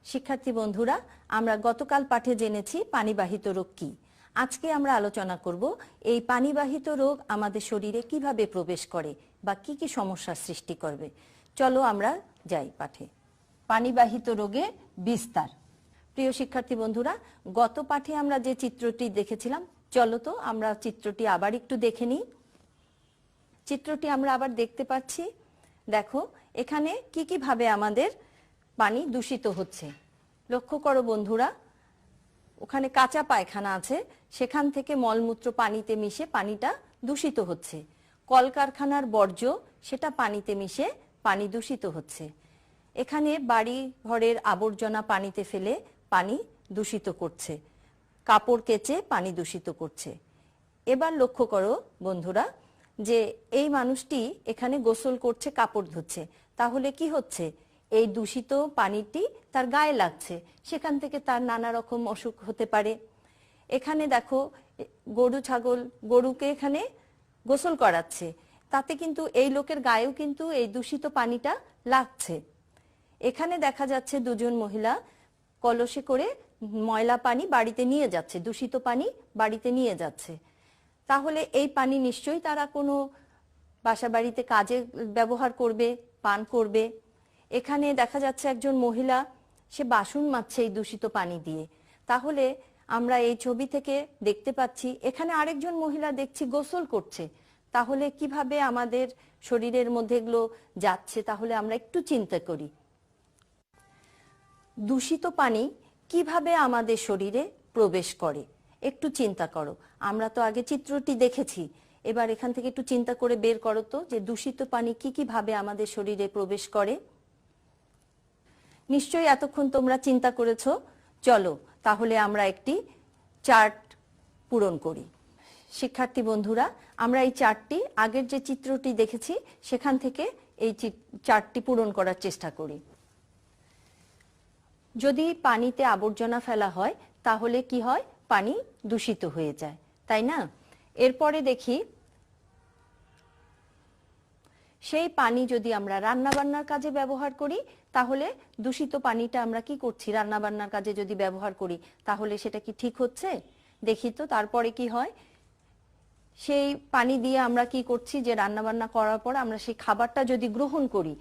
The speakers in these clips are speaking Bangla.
শিক্ষার্থী বন্ধুরা, আমরা গতকাল পাঠে জেনেছি পানিবাহিত রোগ কি। আজকে আমরা আলোচনা করব এই পানিবাহিত রোগ আমাদের শরীরে কিভাবে প্রবেশ করে বা কি কি সমস্যার সৃষ্টি করবে। চলো আমরা যাই পাঠে। পানিবাহিত রোগের বিস্তার। প্রিয় শিক্ষার্থী বন্ধুরা, গত পাঠে আমরা যে চিত্রটি দেখেছিলাম, চলো তো আমরা চিত্রটি আবার একটু দেখে নিই। চিত্রটি আমরা আবার দেখতে পাচ্ছি। দেখো এখানে কি কি ভাবে আমাদের পানি দূষিত হচ্ছে। লক্ষ্য করো বন্ধুরা, ওখানে কাঁচা পায়খানা আছে, সেখান থেকে মলমূত্র পানিতে মিশে পানিটা দূষিত হচ্ছে। কলকারখানার বর্জ্য সেটা পানিতে মিশে পানি দূষিত হচ্ছে। এখানে বাড়ি ঘরের আবর্জনা পানিতে ফেলে পানি দূষিত করছে, কাপড় কেচে পানি দূষিত করছে। এবার লক্ষ্য করো বন্ধুরা যে এই মানুষটি এখানে গোসল করছে, কাপড় ধুচ্ছে, তাহলে কি হচ্ছে, এই দূষিত পানিটি তার গায়ে লাগছে, সেখান থেকে তার নানা রকম অসুখ হতে পারে। এখানে দেখো গরু ছাগল, গরুকে এখানে গোসল করাচ্ছে, তাতে কিন্তু এই লোকের গায়েও কিন্তু এই দূষিত পানিটা লাগছে। এখানে দেখা যাচ্ছে দুজন মহিলা কলসে করে ময়লা পানি বাড়িতে নিয়ে যাচ্ছে, দূষিত পানি বাড়িতে নিয়ে যাচ্ছে। তাহলে এই পানি নিশ্চয়ই তারা কোনো বাসা বাড়িতে কাজে ব্যবহার করবে, পান করবে। এখানে দেখা যাচ্ছে একজন মহিলা সে বাসন মাজছে এই দূষিত পানি দিয়ে। তাহলে আমরা এই ছবি থেকে দেখতে পাচ্ছি এখানে আরেকজন মহিলা দেখছি গোসল করছে। তাহলে কিভাবে আমাদের শরীরের মধ্যে এগুলো যাচ্ছে, তাহলে আমরা একটু চিন্তা করি। দূষিত পানি কিভাবে আমাদের শরীরে প্রবেশ করে একটু চিন্তা করো। আমরা তো আগে চিত্রটি দেখেছি, এবার এখান থেকে একটু চিন্তা করে বের করো তো যে দূষিত পানি কি কি ভাবে আমাদের শরীরে প্রবেশ করে। নিশ্চয়ই এতক্ষণ তোমরা চিন্তা করেছো। চলো তাহলে আমরা একটি চার্ট পূরণ করি। শিক্ষার্থী বন্ধুরা, আমরা এই চার্টটি আগের যে চিত্রটি দেখেছি সেখান থেকে এই চার্টটি পূরণ করার চেষ্টা করি। যদি পানিতে আবর্জনা ফেলা হয় তাহলে কি হয়, পানি দূষিত হয়ে যায়, তাই না? এরপরে দেখি সেই পানি যদি আমরা রান্নাবান্নার কাজে ব্যবহার করি তাহলে দূষিত পানিটা আমরা কি করছি, রান্নাবান্নার কাজে যদি ব্যবহার করি তাহলে সেটা কি ঠিক হচ্ছে? দেখি তো তারপরে কি হয়। সেই পানি দিয়ে আমরা কি করছি, যে রান্নাবান্না করার পর আমরা সেই খাবারটা যদি গ্রহণ করি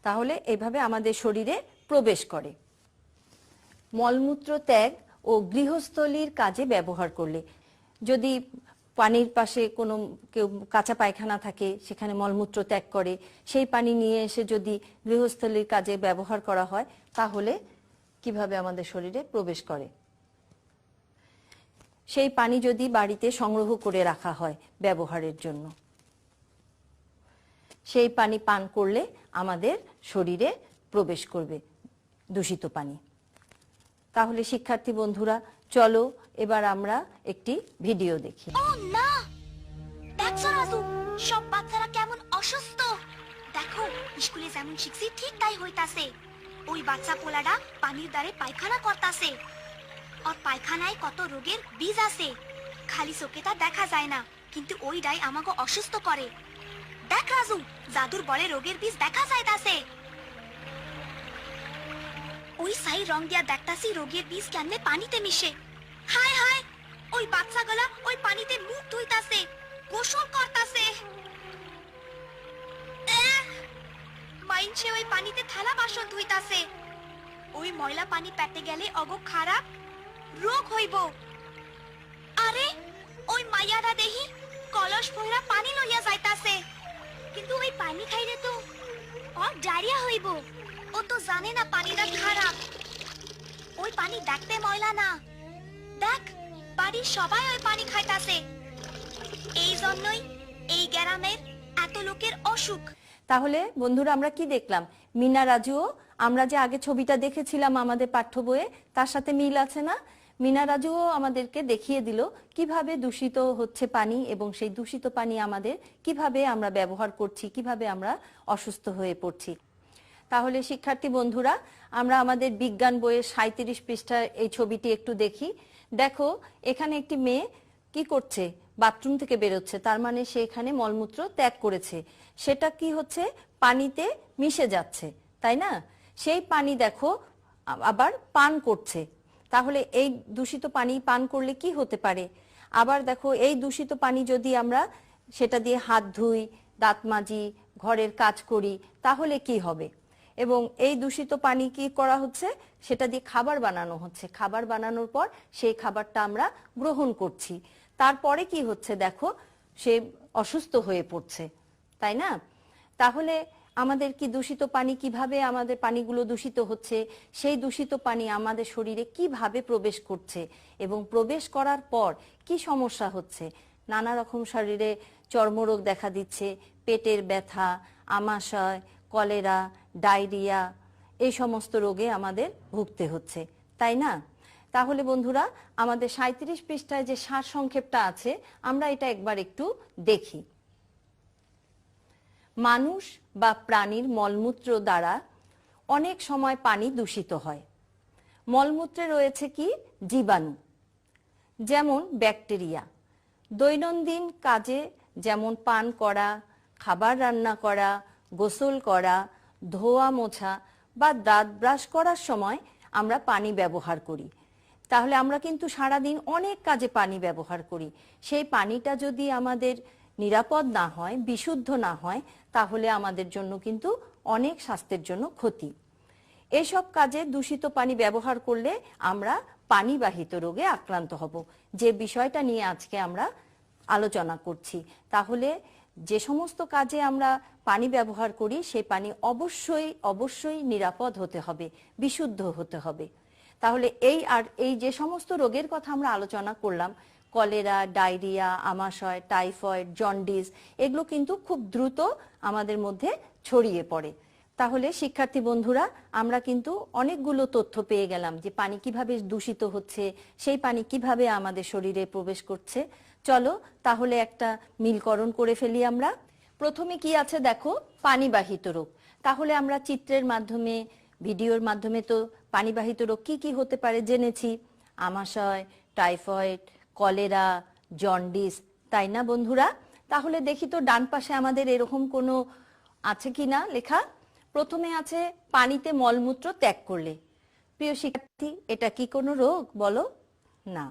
তাহলে এইভাবে আমাদের শরীরে প্রবেশ করে। মলমূত্র ত্যাগ ও গৃহস্থলীর কাজে ব্যবহার করলে, যদি পানির পাশে কোনো কেউ কাঁচা পায়খানা থাকে সেখানে মলমূত্র ত্যাগ করে, সেই পানি নিয়ে এসে যদি গৃহস্থলীর কাজে ব্যবহার করা হয় তাহলে কিভাবে আমাদের শরীরে প্রবেশ করে। সেই পানি যদি বাড়িতে সংগ্রহ করে রাখা হয় ব্যবহারের জন্য, সেই পানি পান করলে আমাদের শরীরে প্রবেশ করবে দূষিত পানি। তাহলে শিক্ষার্থী বন্ধুরা, চলো এবার আমরা একটি ভিডিও দেখি। ও না, দেখছো রাজু, সব বাচ্চারা কেমন অসুস্থ। দেখো স্কুলে যেমন শিখছি ঠিক তাই হইতাছে। ওই বাচ্চা পোলাটা পানির দ্বারে পায়খানা করতাছে, আর পায়খানায় কত রোগের বীজ আছে, খালি চোখে তা দেখা যায় না, কিন্তু ওইটাই আমাকে অসুস্থ করে। দেখ রাজু, জাদুর বলে রোগের বীজ দেখা যাইতাছে। ওই সাই রং দিয়া দেখতাছি রোগের বীজ কেমনে পানিতে মিশে। হায় হায়, ওই বাচ্চাগুলা ওই পানিতে মুখ ধুইতাছে, গোসল করতাছে। মাইনছে ওই পানিতে থালা বাসন ধুইতাছে। ওই ময়লা পানি পেটে গেলে অগো খারাপ রোগ হইব। আরে ওই মাইয়ারা দেহি কলস ভরা পানি লইয়া যাইতাছে, কিন্তু ওই পানি খাইলে তো ডায়রিয়া হইব। ও তো জানে না পানিটা খারাপ। ওই পানি দেখতে ময়লা না, দেখ বাড়ির সবাই ওই পানি খাইতাছে। এই জন্যই এই গ্রামের এত লোকের অসুখ। তাহলে বন্ধুরা আমরা কি দেখলাম, মিনা রাজুও আমরা যে আগে ছবিটা দেখেছিলাম আমাদের পাঠ্য বইয়ে তার সাথে মিল আছে না? মিনা রাজুও আমাদেরকে দেখিয়ে দিল কিভাবে দূষিত হচ্ছে পানি এবং সেই দূষিত পানি আমাদের কিভাবে আমরা ব্যবহার করছি, কিভাবে আমরা অসুস্থ হয়ে পড়ছি। তাহলে শিক্ষার্থী বন্ধুরা, আমরা আমাদের বিজ্ঞান বইয়ের 37 পৃষ্ঠার এই ছবিটি একটু দেখি। দেখো এখানে একটি মেয়ে কি করছে, বাথরুম থেকে বেরোচ্ছে, তার মানে সে এখানে মলমূত্র ত্যাগ করেছে, সেটা কি হচ্ছে, পানিতে মিশে যাচ্ছে, তাই না? সেই পানি দেখো আবার পান করছে, তাহলে এই দূষিত পানি পান করলে কি হতে পারে? আবার দেখো, এই দূষিত পানি যদি আমরা সেটা দিয়ে হাত ধুই, দাঁত মাজি, ঘরের কাজ করি, তাহলে কি হবে? এবং এই দূষিত পানি কি করা হচ্ছে? সেটা দিয়ে খাবার বানানো হচ্ছে। খাবার বানানোর পর সেই খাবারটা আমরা গ্রহণ করছি, তারপরে কি হচ্ছে দেখো, সে অসুস্থ হয়ে পড়ছে, তাই না? তাহলে আমাদের কি দূষিত পানি, কিভাবে আমাদের পানিগুলো দূষিত হচ্ছে, সেই দূষিত পানি আমাদের শরীরে কিভাবে প্রবেশ করছে এবং প্রবেশ করার পর কি সমস্যা হচ্ছে? নানা রকম শরীরে চর্মরোগ দেখা দিচ্ছে, পেটের ব্যথা, আমাশয়, কলেরা, ডায়রিয়া, এই সমস্ত রোগে আমাদের ভুগতে হচ্ছে, তাই না? তাহলে বন্ধুরা, আমাদের 37 পৃষ্ঠায় যে সারসংক্ষেপটা আছে, আমরা এটা একবার একটু দেখি। মানুষ বা প্রাণীর মলমূত্র দ্বারা অনেক সময় পানি দূষিত হয়। মলমূত্রে রয়েছে কি? জীবাণু, যেমন ব্যাকটেরিয়া। দৈনন্দিন কাজে যেমন পান করা, খাবার রান্না করা, গোসল করা, ধোয়া মোছা বা দাঁত ব্রাশ করার সময় আমরা পানি ব্যবহার করি। তাহলে আমরা কিন্তু সারাদিন অনেক কাজে পানি ব্যবহার করি। সেই পানিটা যদি আমাদের নিরাপদ না হয়, বিশুদ্ধ না হয়, তাহলে আমাদের জন্য কিন্তু অনেক স্বাস্থ্যের জন্য ক্ষতি। এসব কাজে দূষিত পানি ব্যবহার করলে আমরা পানিবাহিত রোগে আক্রান্ত হব, যে বিষয়টা নিয়ে আজকে আমরা আলোচনা করছি। তাহলে যে সমস্ত কাজে আমরা পানি ব্যবহার করি, সেই পানি অবশ্যই অবশ্যই নিরাপদ হতে হবে, বিশুদ্ধ হতে হবে। তাহলে এই যে সমস্ত রোগের কথা আমরা আলোচনা করলাম, কলেরা, ডায়রিয়া, আমাশয়, টাইফয়েড, জন্ডিস, এগুলো কিন্তু খুব দ্রুত আমাদের মধ্যে ছড়িয়ে পড়ে। তাহলে শিক্ষার্থী বন্ধুরা, আমরা কিন্তু অনেকগুলো তথ্য পেয়ে গেলাম যে পানি কিভাবে দূষিত হচ্ছে, সেই পানি কিভাবে আমাদের শরীরে প্রবেশ করছে। চলো তাহলে একটা মিলকরণ করে ফেলি আমরা। প্রথমে কি আছে দেখো, পানিবাহিত রোগ। তাহলে আমরা চিত্রের মাধ্যমে, ভিডিওর মাধ্যমে তো পানিবাহিত রোগ কি কি হতে পারে জেনেছি। আমাশয়, টাইফয়েড, কলেরা, জন্ডিস, তাই না বন্ধুরা? তাহলে দেখি তো ডান পাশে আমাদের এরকম কোনো আছে কিনা লেখা। প্রথমে আছে পানিতে মলমূত্র ত্যাগ করলে। প্রিয় শিক্ষার্থী, এটা কি কোনো রোগ বলো? না।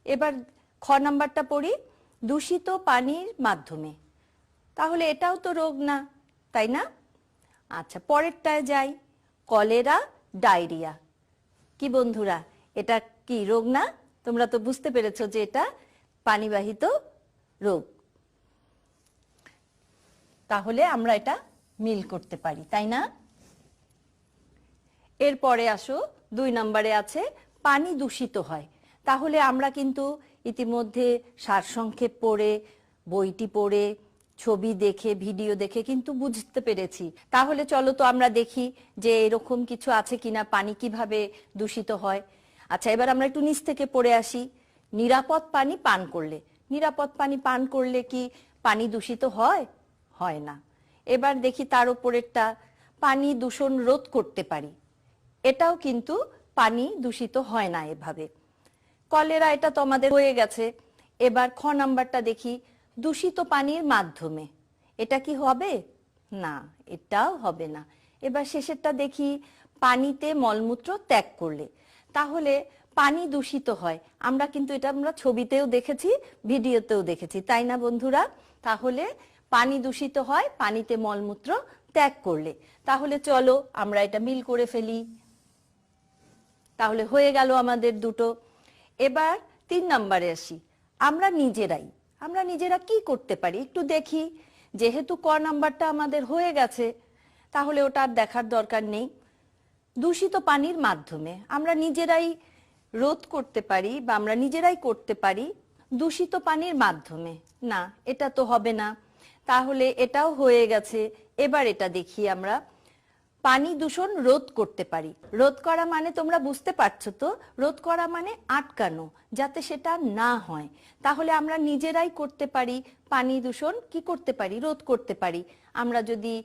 এবার খ নাম্বারটা পড়ি, দূষিত পানির মাধ্যমে। তাহলে এটাও তো রোগ না, তাই না? আচ্ছা, পরেরটায় যাই, কলেরা, ডায়রিয়া। কি বন্ধুরা, এটা কি রোগ না? তোমরা তো বুঝতে পেরেছো যে এটা পানিবাহিত রোগ। তাহলে আমরা এটা মিল করতে পারি, তাই না? এরপরে আসো, 2 নম্বরে আছে পানি দূষিত হয়। তাহলে আমরা কিন্তু ইতিমধ্যে সারসংক্ষেপ পড়ে, বইটি পড়ে, ছবি দেখে, ভিডিও দেখে কিন্তু বুঝতে পেরেছি। তাহলে চলো তো আমরা দেখি যে এরকম কিছু আছে কিনা, পানি কিভাবে দূষিত হয়। আচ্ছা, এবার আমরা একটু নিচ থেকে পড়ে আসি। নিরাপদ পানি পান করলে। নিরাপদ পানি পান করলে কি পানি দূষিত হয়? হয় না। এবার দেখি তার উপরেরটা, পানি দূষণ রোধ করতে পারি। এটাও কিন্তু পানি দূষিত হয় না এভাবে। কলেরা, এটা তো আমাদের হয়ে গেছে। এবার খ নাম্বারটা দেখি, দূষিত পানির মাধ্যমে। এটা কি হবে? না, এটাও হবে না। এবার শেষেরটা দেখি, পানিতে মলমূত্র ত্যাগ করলে। তাহলে পানি দূষিত হয়, আমরা কিন্তু এটা আমরা ছবিতেও দেখেছি, ভিডিওতেও দেখেছি, তাই না বন্ধুরা? তাহলে পানি দূষিত হয় পানিতে মলমূত্র ত্যাগ করলে। তাহলে চলো আমরা এটা মিল করে ফেলি। তাহলে হয়ে গেল আমাদের দুটো। এবার 3 নম্বরে আসি, আমরা নিজেরা কি করতে পারি একটু দেখি। যেহেতু ক নাম্বারটা আমাদের হয়ে গেছে, তাহলে ওটা আর দেখার দরকার নেই। দূষিত পানির মাধ্যমে আমরা নিজেরাই রোধ করতে পারি বা আমরা নিজেরাই করতে পারি দূষিত পানির মাধ্যমে। না, এটা তো হবে না। তাহলে এটাও হয়ে গেছে। এবার এটা দেখি আমরা, পানি দূষণ রোধ করতে পারি। রোধ করা মানে তোমরা বুঝতে পারছো তো, রোধ করা মানে আটকানো, যাতে সেটা না হয়। তাহলে আমরা নিজেরাই করতে পারি পানি দূষণ কি করতে পারি, রোধ করতে পারি। আমরা যদি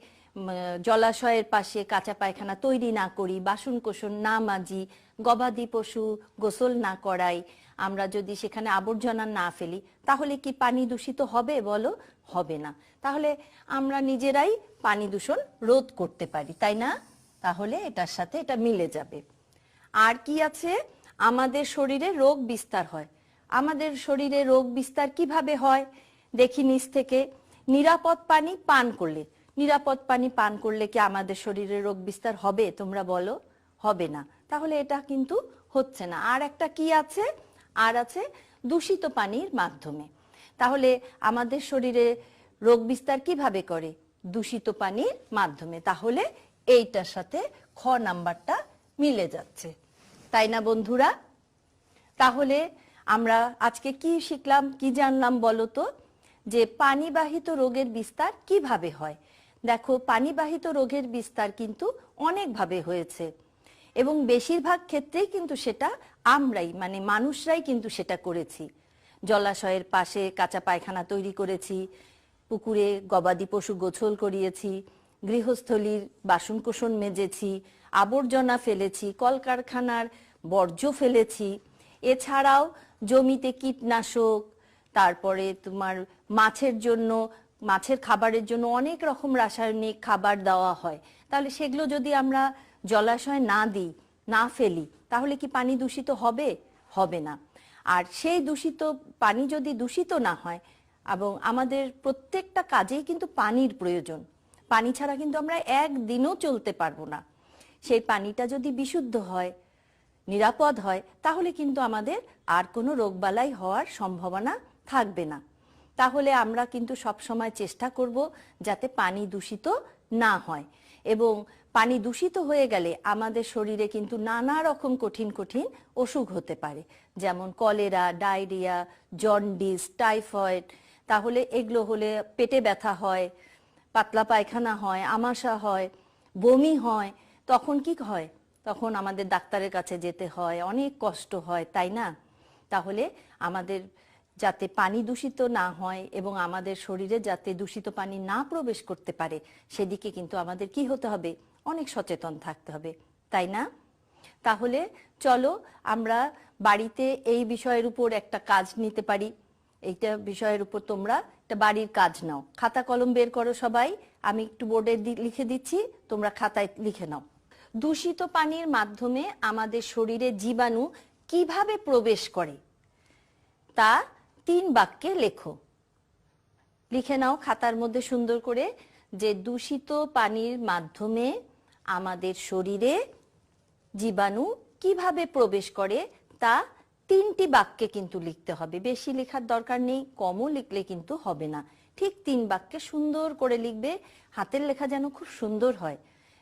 জলাশয়ের পাশে কাঁচা পায়খানা তৈরি না করি, বাসন কোসন না মাজি, গবাদি পশু গোসল না করাই, আমরা যদি সেখানে আবর্জনা না ফেলি, তাহলে কি পানি দূষিত হবে বলো? হবে না। তাহলে আমরা নিজেরাই পানি দূষণ রোধ করতে পারি, তাই না? তাহলে এটার সাথে এটা মিলে যাবে। আর কি আছে, আমাদের শরীরে রোগ বিস্তার হয়। আমাদের শরীরে রোগ বিস্তার কিভাবে হয় দেখি নিচ থেকে। নিরাপদ পানি পান করলে, নিরাপদ পানি পান করলে কি আমাদের শরীরে রোগ বিস্তার হবে? তোমরা বলো, হবে না। তাহলে এটা কিন্তু হচ্ছে না। আর একটা কি আছে, আর আছে দূষিত পানির মাধ্যমে। তাহলে আমাদের শরীরে রোগ বিস্তার কিভাবে করে? দূষিত পানির মাধ্যমে। তাহলে এইটার সাথে খ নাম্বারটা মিলে যাচ্ছে, তাই না বন্ধুরা? তাহলে আমরা আজকে কি শিখলাম, কি জানলাম বলো তো? যে পানিবাহিত রোগের বিস্তার কিভাবে হয়। দেখো, পানিবাহিত রোগের বিস্তার কিন্তু অনেকভাবে হয়েছে এবং বেশিরভাগ ক্ষেত্রেই কিন্তু সেটা আমরাই, মানে মানুষরাই কিন্তু সেটা করেছি। জলাশয়ের পাশে কাঁচা পায়খানা তৈরি করেছি, পুকুরে গবাদি পশু গোসল করিয়েছি, গৃহস্থলীর বাসনকোসন মেজেছি, আবর্জনা ফেলেছি, কলকারখানার বর্জ্য ফেলেছি। এছাড়াও জমিতে কীটনাশক, তারপরে তোমার মাছের জন্য, মাছের খাবারের জন্য অনেক রকম রাসায়নিক খাবার দেওয়া হয়। তাহলে সেগুলো যদি আমরা জলাশয়ে না দিই, না ফেলি, তাহলে কি পানি দূষিত হবে? হবে না। আর সেই দূষিত পানি যদি দূষিত না হয়, এবং আমাদের প্রত্যেকটা কাজেই কিন্তু পানির প্রয়োজন, পানি ছাড়া কিন্তু আমরা একদিনও চলতে পারবো না। সেই পানিটা যদি বিশুদ্ধ হয়, নিরাপদ হয়, তাহলে কিন্তু আমাদের আর কোনো রোগবালাই হওয়ার সম্ভাবনা থাকবে না। তাহলে আমরা কিন্তু সব সময় চেষ্টা করব যাতে পানি দূষিত না হয়। এবং পানি দূষিত হয়ে গেলে আমাদের শরীরে কিন্তু নানা রকম কঠিন কঠিন অসুখ হতে পারে, যেমন কলেরা, ডায়রিয়া, জন্ডিস, টাইফয়েড। তাহলে এগুলো হলে পেটে ব্যথা হয়, পাতলা পায়খানা হয়, আমাশা হয়, বমি হয়। তখন কি হয়? তখন আমাদের ডাক্তারের কাছে যেতে হয়, অনেক কষ্ট হয়, তাই না? তাহলে আমাদের যাতে পানি দূষিত না হয় এবং আমাদের শরীরে যাতে দূষিত পানি না প্রবেশ করতে পারে, সেদিকে কিন্তু আমাদের কি হতে হবে? অনেক সচেতন থাকতে হবে, তাই না? তাহলে চলো আমরা বাড়িতে এই বিষয়ের উপর একটা কাজ নিতে পারি। এইটা বিষয়ের উপর তোমরা একটা বাড়ির কাজ নাও। খাতা কলম বের করো সবাই, আমি একটু বোর্ডে লিখে দিচ্ছি, তোমরা খাতায় লিখে নাও। দূষিত পানির মাধ্যমে আমাদের শরীরে জীবাণু কিভাবে প্রবেশ করে তা 3 বাক্যে লেখো। লিখে নাও খাতার মধ্যে সুন্দর করে, যে দূষিত পানির মাধ্যমে আমাদের শরীরে জীবাণু কিভাবে প্রবেশ করে তা 3টি বাক্যে কিন্তু লিখতে হবে। বেশি লেখার দরকার নেই, কমও লিখলে কিন্তু হবে না। ঠিক 3 বাক্যে সুন্দর করে লিখবে। হাতের লেখা যেন খুব সুন্দর হয়।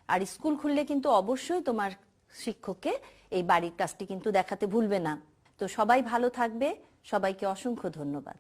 আর স্কুল খুললে কিন্তু অবশ্যই তোমার শিক্ষককে এই বাড়ির কাজটি কিন্তু দেখাতে ভুলবে না। তো সবাই ভালো থাকবে, সবাইকে অসংখ্য ধন্যবাদ।